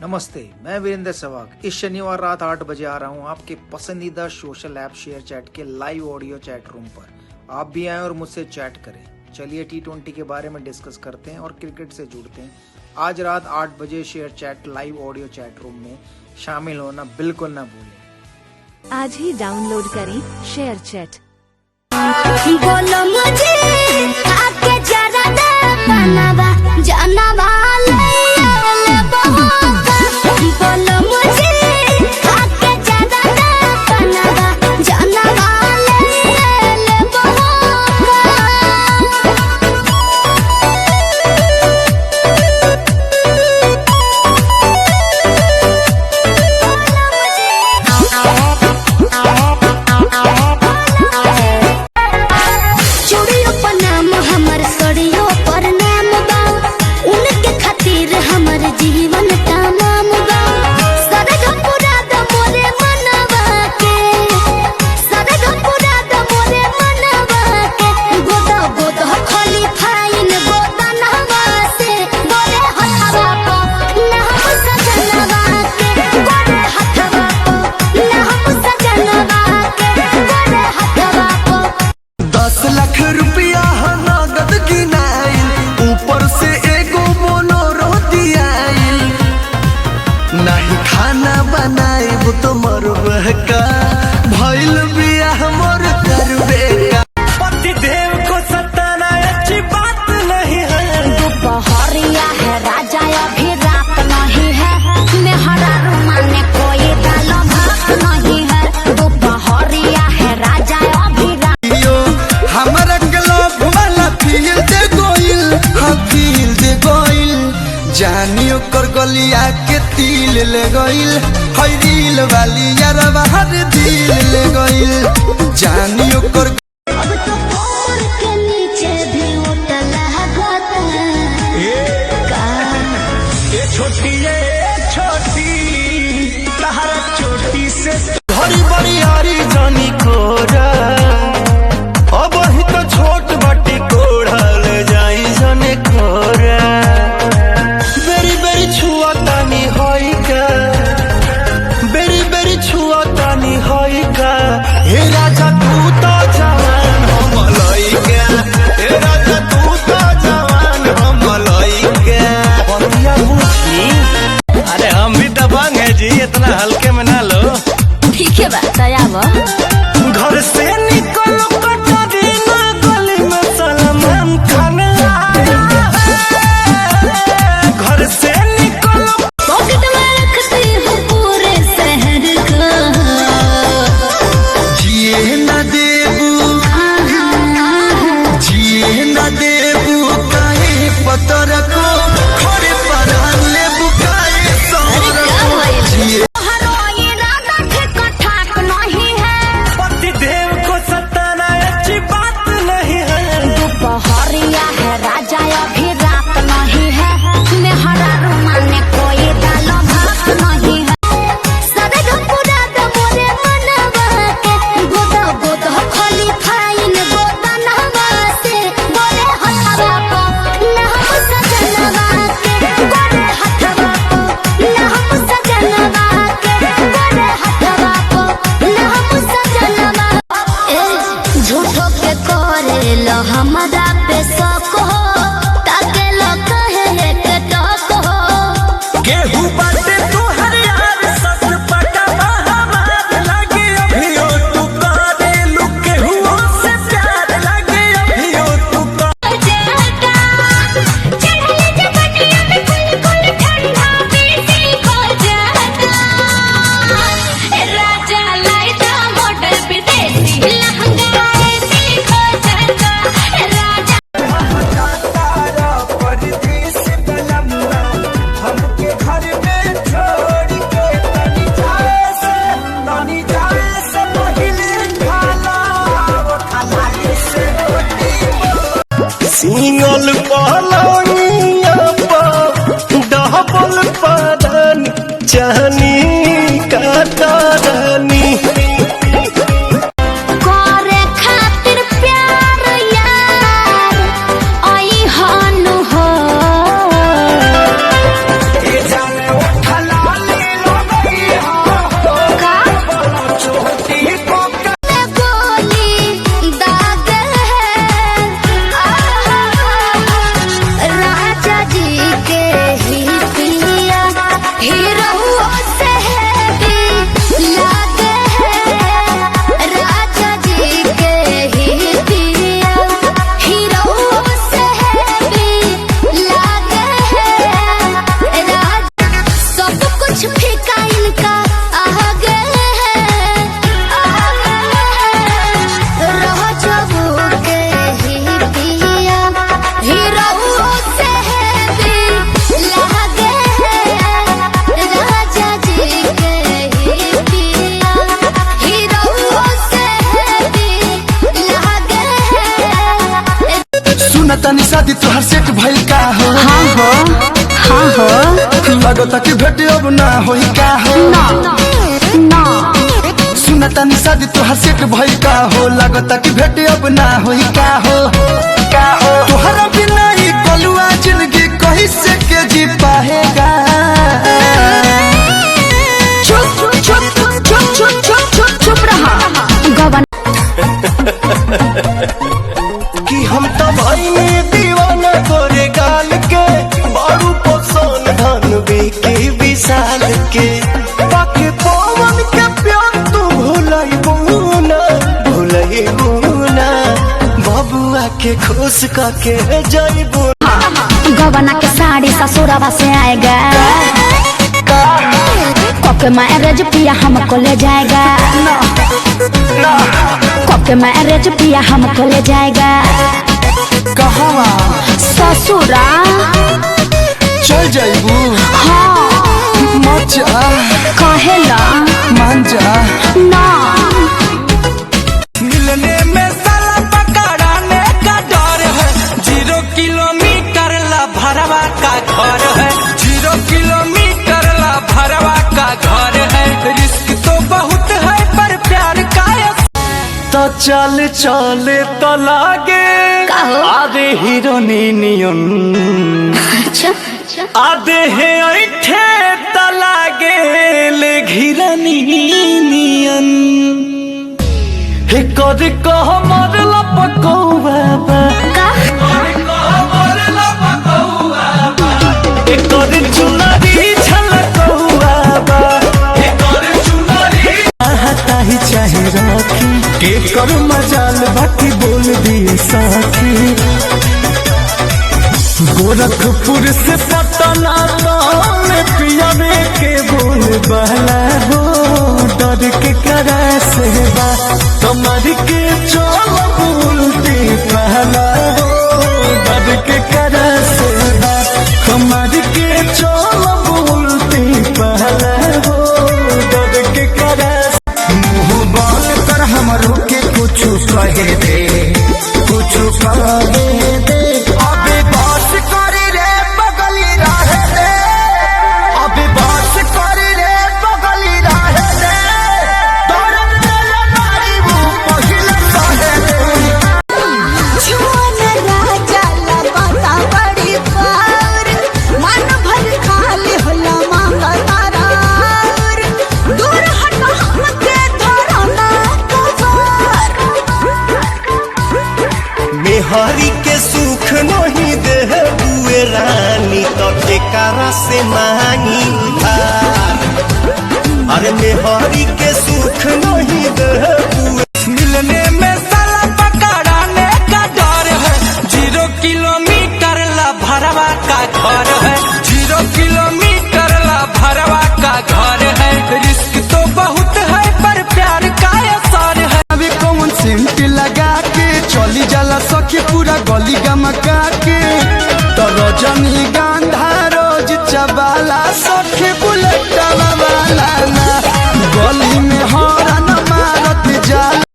नमस्ते, मैं वीरेंद्र सहवाग। इस शनिवार रात 8 बजे आ रहा हूँ आपके पसंदीदा सोशल ऐप शेयर चैट के लाइव ऑडियो चैट रूम पर। आप भी आएं और मुझसे चैट करें। चलिए T20 के बारे में डिस्कस करते हैं और क्रिकेट से जुड़ते हैं। आज रात 8 बजे share chat live audio chat room में शामिल होना बिल्कुल ना भूलें। आज ही डाउनलोड करें शेयर चैट। बोलो मुझे आके जरा दे मनवा जानवा बोलो मुझे आके जरा दे मनवा जानवा जीवन तमाम बा सरग पूरा द मोरे मनवा के सरग पूरा द मोरे मनवा के गोदा गोदा खाली फाइन गोदा नहवा से बोले हथवा को ना हम सजनवा के बोले हथवा को ना हम सजनवा के बोले हथवा को 10 लाख रुपया नगद गिनाइल ऊपर से एगो बोलोरो दियाइल नहीं खाना बनाएब तो मरबह का भइल बियाह मोर करबे का पति देव को सताना अच्छी बात नहीं है। दोपहरिया है राजा अभी रात नहीं है मेहरा रुमाने कोई दाल भात नहीं है दोपहरिया है राजा अभी रात हमरा ग्लोब वाला फील दे गोइल जानियो कर गलिया के तिल ले गइल हई रील वाली यार बाहर दिल ले गइल जानियो कर अब तो कमर के नीचे भी उठल लागत ये छोटी तहरा चोटी से बड़ी बड़ी यारी जानी कोरा अब ही तो छोट बटी कोढ़ा ले जाई जाने कोरा बेरी बेरी छुआ तानी होई का बेरी बेरी छुआ तानी होई का हे राजा तू तो जवान हम लइका हे राजा तू तो जवान हम लइका बतिया बुझी अरे हम भी दबंग है जी इतना हल्के में ना लो ठीक है बात आवा घर से निकलो कटोरी ना गली में सलमान खान आया घर से निकलो पॉकेट में रखती हूँ पूरे शहर का जिए न देबू काहे पतर को खड़े परान लेबू काहे सर को जिए पति देव को सताना अच्छी बात नहीं है। दोपहरिया है राजा अभी रात नहीं है मेहरा रुमाने कोई दाल भात नहीं है सरग पूरा द मोरे मनवा के गोदा गोदा खाली फाइन गोदा नहवा से बोले हथवा को ना हम सजनवा के बोले हथवा को ना हम सजनवा के बोले हथवा को ना हम सजनवा झूठो के करे लो हमरा पे शक हो ताके लो कहे के टक हो केहू बाटे तोहर यार सस पटा हमार लगे अभियो तू करे लू केहू से प्यार लगे अभियो तू जाता चढ़ले जबनिया में कुल कुल ठंडा बेसी हो जाता राजा लाइदा मॉडल विदेशी लहंगा ऐसी हो जाता राजा तारा परदेस बलम्मा हमके घर में छोड़ के तनी जाए से पहिले खाला वो खाला से रोटी सिंगल पलंगिया पर डबल पदन चाहनी काटरनी करे खातिर प्यार यार आई हनु हो ए जाने उठला तुहार सेट भइल का हो? हाँ हो लगता कि भेट अब ना होई का हो? ना सुनता नि शादी तुहार सेट भइल का हो? लगता कि भेट अब ना होई का हो? तुहरा बिना ही कलुआ जिंदगी कैसे के जी पाएगा? चुप रहा गवन कि हम तो भाई में दीवाना तोरे गाल के बारू पोसन धन बेके विशाल के बाकी पवन के प्यार तू भुलई बुना बबुआ के खुश करके जाइबू। गवना के साड़ी ससुरवा से आएगा कोके मैरिज पिया हमको ले जाएगा कोके मैरिज पिया हमको ले जाएगा कहवा ससुरा चल जाइबू? हाँ मजा कहेला मान जा ना मिलने में साला पकड़ाने का डर है 0 किलोमीटर ला भरवा का घर है 0 किलोमीटर ला भरवा का घर है रिस्क तो बहुत है पर प्यार का तो चल तो लागे आधे हीरोनियन आधे है ऐठे तो लागे ले घिरनियन हे कर कह मरला पकौवा हे कर चुनरी झलकौवा ताही चाहे राखी के कर मजाल बाकी बोल दिए साथी गोरखपुर से पटना में पियावे के बोल बहला हो डर के करा से बा कमर के चोल बोलती पहला हो डर के करा से बा कमर के चोल बोलती पहला हो डर के करा मुँह बाल कर हमरो के कुछ कहे दे कुछ कहे दे अबे बात करे रे बगली रहे दे अबे बात करे रे बगली रहे दे तोरा मेरा नारी वो पहिले सहे जुआन राजा लगता बड़ी पार मन भर खाली होला मांगा तारार दूर हट हमके धरना कबार मेहरी के सुख नहीं दे बुए रानी तो टेकारा से मांगी उधार अरे मेहरी के सुख नहीं दे बुए